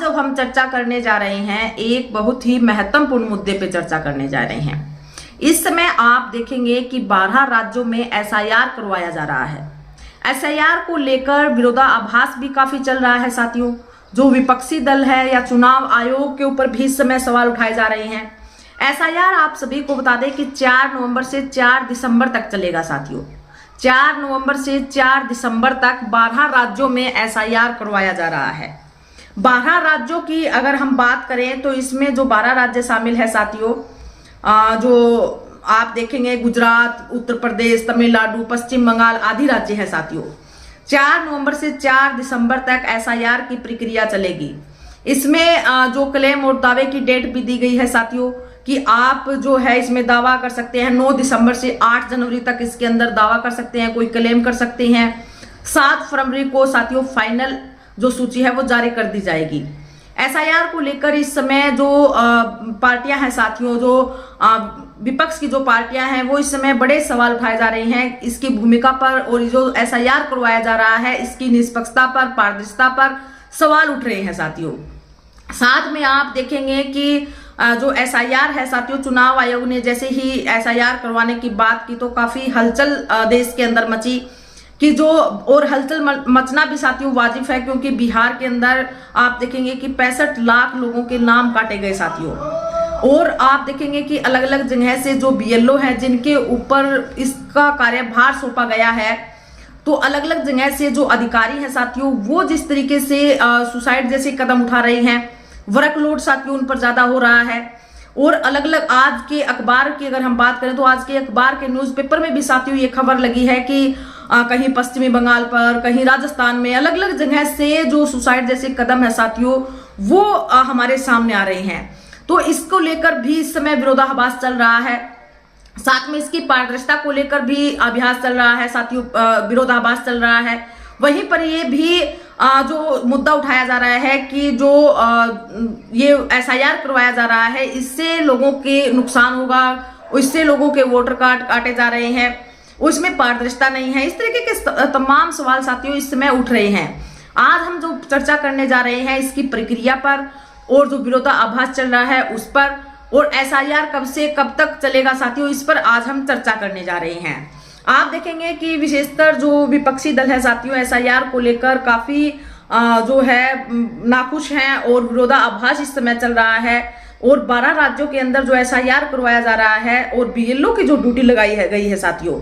जो हम चर्चा करने जा रहे हैं एक बहुत ही महत्वपूर्ण मुद्दे पे चर्चा करने जा रहे हैं। इस समय आप देखेंगे कि 12 राज्यों में एसआईआर करवाया जा रहा है। एसआईआर को लेकर विरोधाभास भी काफी चल रहा है साथियों। जो विपक्षी दल है या चुनाव आयोग के ऊपर भी इस समय सवाल उठाए जा रहे हैं। एसआईआर आप सभी को बता दें कि 4 नवंबर से 4 दिसंबर तक चलेगा साथियों। 4 नवंबर से 4 दिसंबर तक 12 राज्यों में एसआईआर करवाया जा रहा है। 12 राज्यों की अगर हम बात करें तो इसमें जो 12 राज्य शामिल है साथियों, जो आप देखेंगे गुजरात, उत्तर प्रदेश, तमिलनाडु, पश्चिम बंगाल आदि राज्य है साथियों। 4 नवंबर से 4 दिसंबर तक एसआईआर की प्रक्रिया चलेगी। इसमें जो क्लेम और दावे की डेट भी दी गई है साथियों कि आप जो है इसमें दावा कर सकते हैं 9 दिसंबर से 8 जनवरी तक इसके अंदर दावा कर सकते हैं, कोई क्लेम कर सकते हैं। 7 फरवरी को साथियों फाइनल जो सूची है वो जारी कर दी जाएगी। एसआईआर को लेकर इस समय जो पार्टियां हैं साथियों, जो विपक्ष की जो पार्टियां हैं वो इस समय बड़े सवाल उठाए जा रहे हैं इसकी भूमिका पर, और जो एसआईआर करवाया जा रहा है इसकी निष्पक्षता पर, पारदर्शिता पर सवाल उठ रहे हैं साथियों। साथ में आप देखेंगे कि जो एसआईआर है साथियों, चुनाव आयोग ने जैसे ही एसआईआर करवाने की बात की तो काफी हलचल देश के अंदर मची कि जो, और हलचल मचना भी साथियों वाजिब है क्योंकि बिहार के अंदर आप देखेंगे कि 65 लाख लोगों के नाम काटे गए साथियों। और आप देखेंगे कि अलग अलग जगह से जो बीएलओ हैं जिनके ऊपर इसका कार्यभार सौंपा गया है, तो अलग अलग जगह से जो अधिकारी हैं साथियों वो जिस तरीके से सुसाइड जैसे कदम उठा रहे हैं, वर्कलोड साथियों उन पर ज्यादा हो रहा है। और अलग अलग आज के अखबार की अगर हम बात करें तो आज के अखबार के न्यूज़पेपर में भी साथियों ये खबर लगी है कि कहीं पश्चिमी बंगाल पर, कहीं राजस्थान में अलग अलग जगह से जो सुसाइड जैसे कदम है साथियों वो हमारे सामने आ रहे हैं। तो इसको लेकर भी इस समय विरोधाभास चल रहा है। साथ में इसकी पारदर्शिता को लेकर भी अभ्यास चल रहा है साथियों, विरोधाभास चल रहा है। वहीं पर ये भी जो मुद्दा उठाया जा रहा है कि जो ये एसआईआर करवाया जा रहा है इससे लोगों के नुकसान होगा, इससे लोगों के वोटर कार्ड काटे जा रहे हैं, उसमें पारदर्शिता नहीं है। इस तरीके के तमाम सवाल साथियों इस समय उठ रहे हैं। आज हम जो चर्चा करने जा रहे हैं इसकी प्रक्रिया पर, और जो विरोधाभास चल रहा है उस पर, और एसआईआर कब से कब तक चलेगा साथियों इस पर आज हम चर्चा करने जा रहे हैं। आप देखेंगे कि विशेषकर जो विपक्षी दल है साथियों एसआईआर को लेकर काफी जो है नाखुश हैं और विरोधाभास इस समय चल रहा है। और 12 राज्यों के अंदर जो एसआईआर करवाया जा रहा है और बीएलओ की जो ड्यूटी लगाई है गई है साथियों,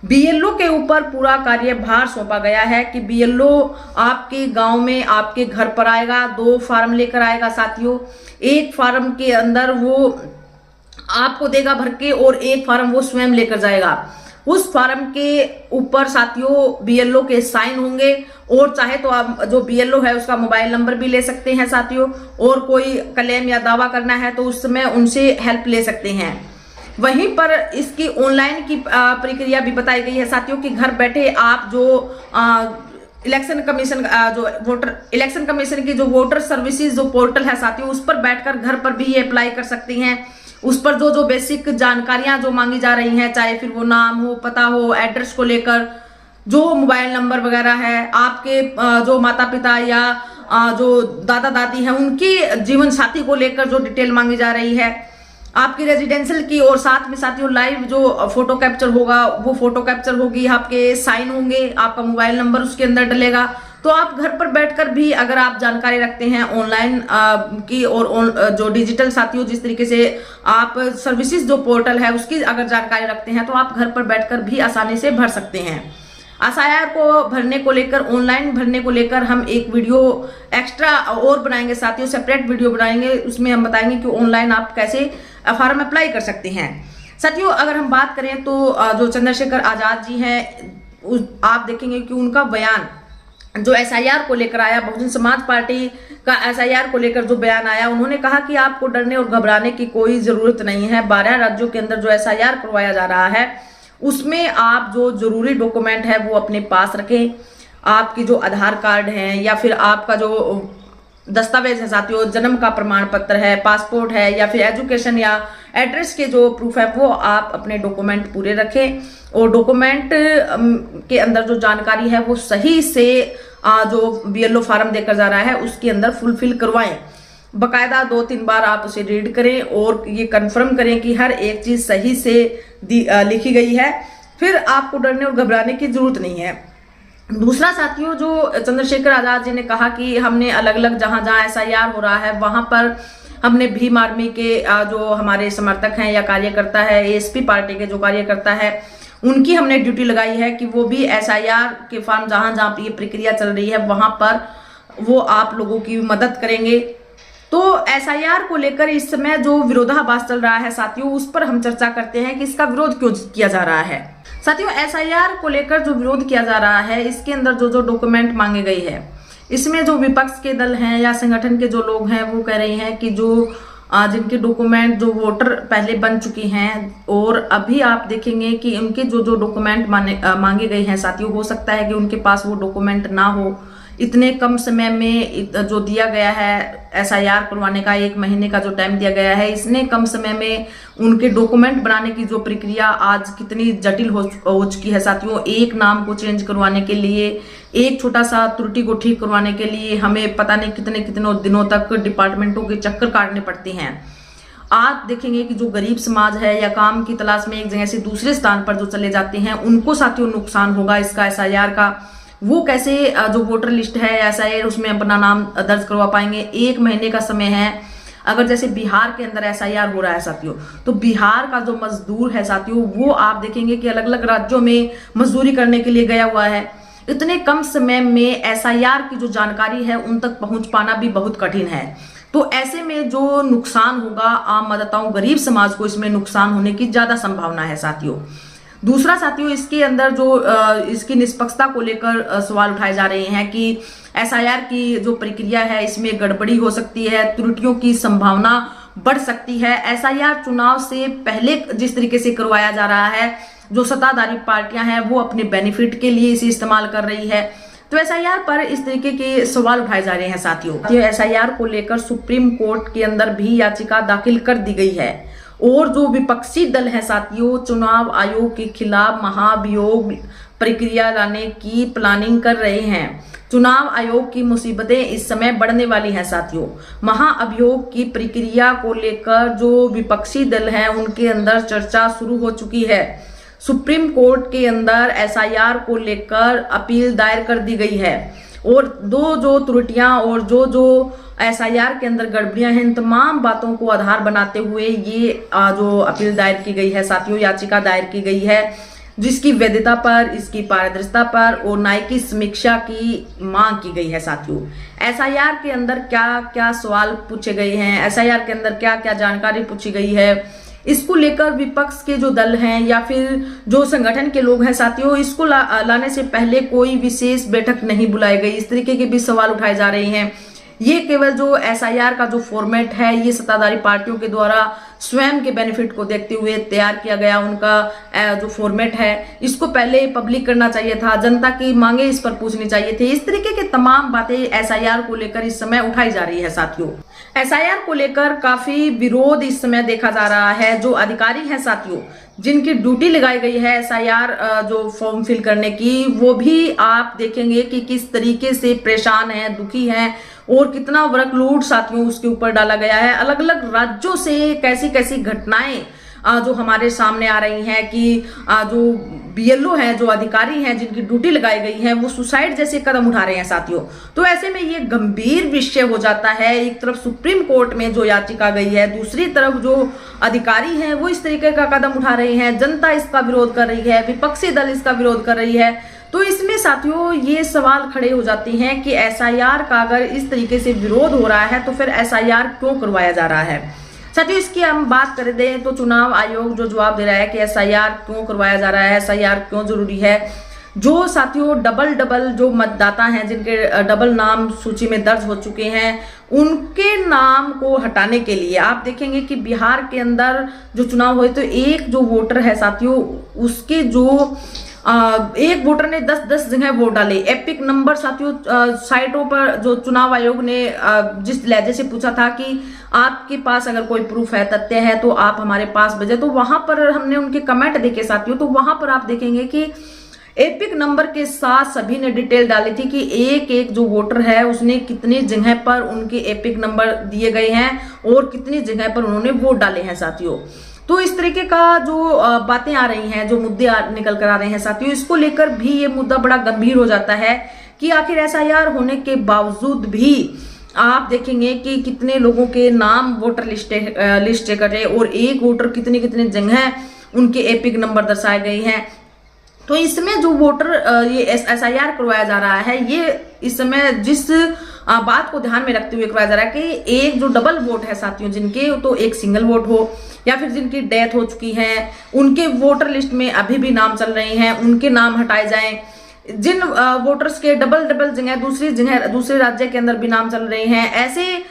बीएलओ के ऊपर पूरा कार्यभार सौंपा गया है कि बीएलओ आपके गांव में आपके घर पर आएगा, 2 फार्म लेकर आएगा साथियों। एक फार्म के अंदर वो आपको देगा भर के और एक फार्म वो स्वयं लेकर जाएगा। उस फार्म के ऊपर साथियों बीएलओ के साइन होंगे, और चाहे तो आप जो बीएलओ है उसका मोबाइल नंबर भी ले सकते हैं साथियों, और कोई क्लेम या दावा करना है तो उस समय उनसे हेल्प ले सकते हैं। वहीं पर इसकी ऑनलाइन की प्रक्रिया भी बताई गई है साथियों कि घर बैठे आप जो इलेक्शन कमीशन इलेक्शन कमीशन की जो वोटर सर्विसेज जो पोर्टल है साथियों उस पर बैठकर घर पर भी ये अप्लाई कर सकती हैं। उस पर जो बेसिक जानकारियां जो मांगी जा रही हैं, चाहे फिर वो नाम हो, पता हो, एड्रेस को लेकर, जो मोबाइल नंबर वगैरह है, आपके जो माता पिता या जो दादा दादी हैं उनकी जीवन साथी को लेकर जो डिटेल मांगी जा रही है, आपकी रेजिडेंशियल की, और साथ में साथियों लाइव जो फोटो कैप्चर होगा वो फोटो कैप्चर होगी, आपके साइन होंगे, आपका मोबाइल नंबर उसके अंदर डलेगा। तो आप घर पर बैठकर भी अगर आप जानकारी रखते हैं ऑनलाइन की, और जो डिजिटल साथियों जिस तरीके से आप सर्विसेज जो पोर्टल है उसकी अगर जानकारी रखते हैं तो आप घर पर बैठकर भी आसानी से भर सकते हैं। एसआईआर को भरने को लेकर, ऑनलाइन भरने को लेकर हम एक वीडियो एक्स्ट्रा और बनाएंगे साथियों, सेपरेट वीडियो बनाएंगे, उसमें हम बताएंगे कि ऑनलाइन आप कैसे फॉर्म अप्लाई कर सकते हैं। साथियों अगर हम बात करें तो जो चंद्रशेखर आजाद जी हैं, आप देखेंगे कि उनका बयान जो एसआईआर को लेकर आया, बहुजन समाज पार्टी का एसआईआर को लेकर जो बयान आया, उन्होंने कहा कि आपको डरने और घबराने की कोई जरूरत नहीं है। 12 राज्यों के अंदर जो एसआईआर करवाया जा रहा है उसमें आप जो जरूरी डॉक्यूमेंट है वो अपने पास रखें। आपकी जो आधार कार्ड है या फिर आपका जो दस्तावेज है साथियों, जन्म का प्रमाण पत्र है, पासपोर्ट है, या फिर एजुकेशन या एड्रेस के जो प्रूफ है वो आप अपने डॉक्यूमेंट पूरे रखें। और डॉक्यूमेंट के अंदर जो जानकारी है वो सही से जो BLO फॉर्म देकर जा रहा है उसके अंदर फुलफिल करवाएं। बकायदा 2-3 बार आप उसे रीड करें और ये कंफर्म करें कि हर एक चीज सही से लिखी गई है, फिर आपको डरने और घबराने की जरूरत नहीं है। दूसरा साथियों, जो चंद्रशेखर आजाद जी ने कहा कि हमने अलग अलग जहां जहां SIR हो रहा है वहां पर हमने भीम आर्मी के जो हमारे समर्थक हैं या कार्यकर्ता है, ASP पार्टी के जो कार्यकर्ता है, उनकी हमने ड्यूटी लगाई है कि वो भी SIR के फॉर्म जहां जहां ये प्रक्रिया चल रही है वहां पर वो आप लोगों की मदद करेंगे। तो SIR को लेकर इस समय जो विरोधाभास चल रहा है साथियों, उस पर हम चर्चा करते हैं कि इसका विरोध क्यों किया जा रहा है। साथियों, SIR को लेकर जो विरोध किया जा रहा है, इसके अंदर जो जो डॉक्यूमेंट मांगे गए हैं, इसमें जो विपक्ष के दल हैं या संगठन के जो लोग हैं वो कह रहे हैं कि जो जिनके डॉक्यूमेंट जो वोटर पहले बन चुकी हैं और अभी आप देखेंगे कि उनके जो जो डॉक्यूमेंट मांगे गए हैं साथियों, हो सकता है कि उनके पास वो डॉक्यूमेंट ना हो। इतने कम समय में जो दिया गया है SIR करवाने का, 1 महीने का जो टाइम दिया गया है, इसने कम समय में उनके डॉक्यूमेंट बनाने की जो प्रक्रिया आज कितनी जटिल हो चुकी है साथियों। एक नाम को चेंज करवाने के लिए, एक छोटा सा त्रुटि को ठीक करवाने के लिए हमें पता नहीं कितने दिनों तक डिपार्टमेंटों के चक्कर काटने पड़ते हैं। आप देखेंगे कि जो गरीब समाज है या काम की तलाश में एक जगह से दूसरे स्थान पर जो चले जाते हैं, उनको साथियों नुकसान होगा इसका SIR का। वो कैसे जो वोटर लिस्ट है SIR उसमें अपना नाम दर्ज करवा पाएंगे? 1 महीने का समय है। अगर जैसे बिहार के अंदर SIR हो रहा है साथियों, तो बिहार का जो मजदूर है साथियों, वो आप देखेंगे कि अलग अलग राज्यों में मजदूरी करने के लिए गया हुआ है। इतने कम समय में SIR की जो जानकारी है उन तक पहुंच पाना भी बहुत कठिन है। तो ऐसे में जो नुकसान होगा आम मतदाताओं, गरीब समाज को इसमें नुकसान होने की ज्यादा संभावना है साथियों। दूसरा साथियों, इसके अंदर जो इसकी निष्पक्षता को लेकर सवाल उठाए जा रहे हैं कि SIR की जो प्रक्रिया है इसमें गड़बड़ी हो सकती है, त्रुटियों की संभावना बढ़ सकती है। SIR चुनाव से पहले जिस तरीके से करवाया जा रहा है, जो सत्ताधारी पार्टियां हैं वो अपने बेनिफिट के लिए इसे इस्तेमाल कर रही है। तो SIR पर इस तरीके के सवाल उठाए जा रहे हैं साथियों। SIR को लेकर सुप्रीम कोर्ट के अंदर भी याचिका दाखिल कर दी गई है और जो विपक्षी दल है साथियों, चुनाव आयोग के खिलाफ महाभियोग प्रक्रिया लाने की प्लानिंग कर रहे हैं। चुनाव आयोग की मुसीबतें इस समय बढ़ने वाली हैं साथियों। महाअभियोग की प्रक्रिया को लेकर जो विपक्षी दल हैं उनके अंदर चर्चा शुरू हो चुकी है। सुप्रीम कोर्ट के अंदर SIR को लेकर अपील दायर कर दी गई है और जो त्रुटियां और जो SIR के अंदर गड़बड़ियां हैं, इन तमाम बातों को आधार बनाते हुए ये जो अपील दायर की गई है साथियों, याचिका दायर की गई है, जिसकी वैधता पर, इसकी पारदर्शिता पर और न्याय की समीक्षा की मांग की गई है साथियों। SIR के अंदर क्या क्या सवाल पूछे गए हैं, SIR के अंदर क्या क्या जानकारी पूछी गई है, इसको लेकर विपक्ष के जो दल हैं या फिर जो संगठन के लोग हैं साथियों, इसको लाने से पहले कोई विशेष बैठक नहीं बुलाई गई, इस तरीके के भी सवाल उठाए जा रहे हैं। ये केवल जो SIR का जो फॉर्मेट है, ये सत्ताधारी पार्टियों के द्वारा स्वयं के बेनिफिट को देखते हुए तैयार किया गया उनका जो फॉर्मेट है, इसको पहले पब्लिक करना चाहिए था, जनता की मांगे इस पर पूछनी चाहिए थी। इस तरीके के तमाम बातें SIR को लेकर इस समय उठाई जा रही है साथियों। SIR को लेकर काफी विरोध इस समय देखा जा रहा है। जो अधिकारी हैं साथियों, जिनकी ड्यूटी लगाई गई है SIR जो फॉर्म फिल करने की, वो भी आप देखेंगे कि किस तरीके से परेशान हैं, दुखी हैं और कितना वर्कलोड साथियों उसके ऊपर डाला गया है। अलग अलग राज्यों से कैसी कैसी घटनाएं जो हमारे सामने आ रही हैं कि जो BLO हैं, जो अधिकारी हैं जिनकी ड्यूटी लगाई गई है, वो सुसाइड जैसे कदम उठा रहे हैं साथियों। तो ऐसे में ये गंभीर विषय हो जाता है। एक तरफ सुप्रीम कोर्ट में जो याचिका गई है, दूसरी तरफ जो अधिकारी हैं वो इस तरीके का कदम उठा रहे हैं, जनता इसका विरोध कर रही है, विपक्षी दल इसका विरोध कर रही है। तो इसमें साथियों ये सवाल खड़े हो जाते हैं कि SIR का अगर इस तरीके से विरोध हो रहा है तो फिर SIR क्यों करवाया जा रहा है। साथियों इसकी हम बात कर दें तो चुनाव आयोग जो जवाब दे रहा है कि SIR क्यों करवाया जा रहा है, SIR क्यों जरूरी है। जो साथियों डबल जो मतदाता हैं, जिनके डबल नाम सूची में दर्ज हो चुके हैं, उनके नाम को हटाने के लिए आप देखेंगे कि बिहार के अंदर जो चुनाव हुए तो एक जो वोटर है साथियों, उसके जो एक वोटर ने 10-10 जगह वोट डाले। एपिक नंबर साथियों साइटों पर जो चुनाव आयोग ने जिस लहजे से पूछा था कि आपके पास अगर कोई प्रूफ है, तथ्य है तो आप हमारे पास भेजें, तो वहां पर हमने उनके कमेंट देखे साथियों, तो वहां पर आप देखेंगे कि एपिक नंबर के साथ सभी ने डिटेल डाली थी कि एक एक जो वोटर है उसने कितनी जगह पर उनके एपिक नंबर दिए गए हैं और कितनी जगह पर उन्होंने वोट डाले हैं साथियों। तो इस तरीके का जो बातें आ रही हैं, जो मुद्दे निकल कर आ रहे हैं साथियों, इसको लेकर भी ये मुद्दा बड़ा गंभीर हो जाता है कि आखिर एसआईआर होने के बावजूद भी आप देखेंगे कि कितने लोगों के नाम वोटर लिस्ट करे और एक वोटर कितने कितने जगह उनके एपिक नंबर दर्शाए गए हैं। तो इसमें जो वोटर ये एसआईआर करवाया जा रहा है, ये इस समय जिस बात को ध्यान में रखते हुए करवाया जा रहा है कि एक जो डबल वोट है साथियों, जिनके तो एक सिंगल वोट हो या फिर जिनकी डेथ हो चुकी है, उनके वोटर लिस्ट में अभी भी नाम चल रहे हैं, उनके नाम हटाए जाएं। जिन वोटर्स के डबल जगह दूसरे राज्य के अंदर भी नाम चल रहे हैं, ऐसे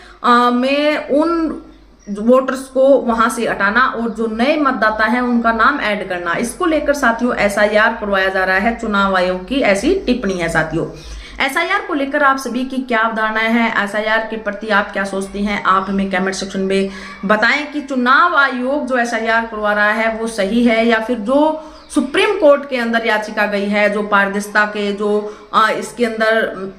में उन वोटर्स को वहां से हटाना और जो नए मतदाता है उनका नाम ऐड करना, इसको लेकर साथियों एसआईआर करवाया जा रहा है। चुनाव आयोग की ऐसी टिप्पणी है साथियों। एसआईआर को लेकर आप सभी की क्या अवधारणाएं हैं, एसआईआर के प्रति आप क्या सोचते हैं, आप हमें कमेंट सेक्शन में बताएं कि चुनाव आयोग जो एसआईआर करवा रहा है वो सही है या फिर जो सुप्रीम कोर्ट के अंदर याचिका गई है, जो पारदर्शिता के जो इसके अंदर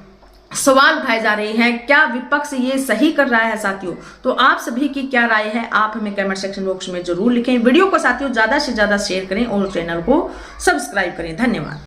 सवाल उठाए जा रहे हैं, क्या विपक्ष ये सही कर रहा है साथियों। तो आप सभी की क्या राय है, आप हमें कमेंट सेक्शन बॉक्स में जरूर लिखें। वीडियो को साथियों ज्यादा से ज्यादा शेयर करें और चैनल को सब्सक्राइब करें। धन्यवाद।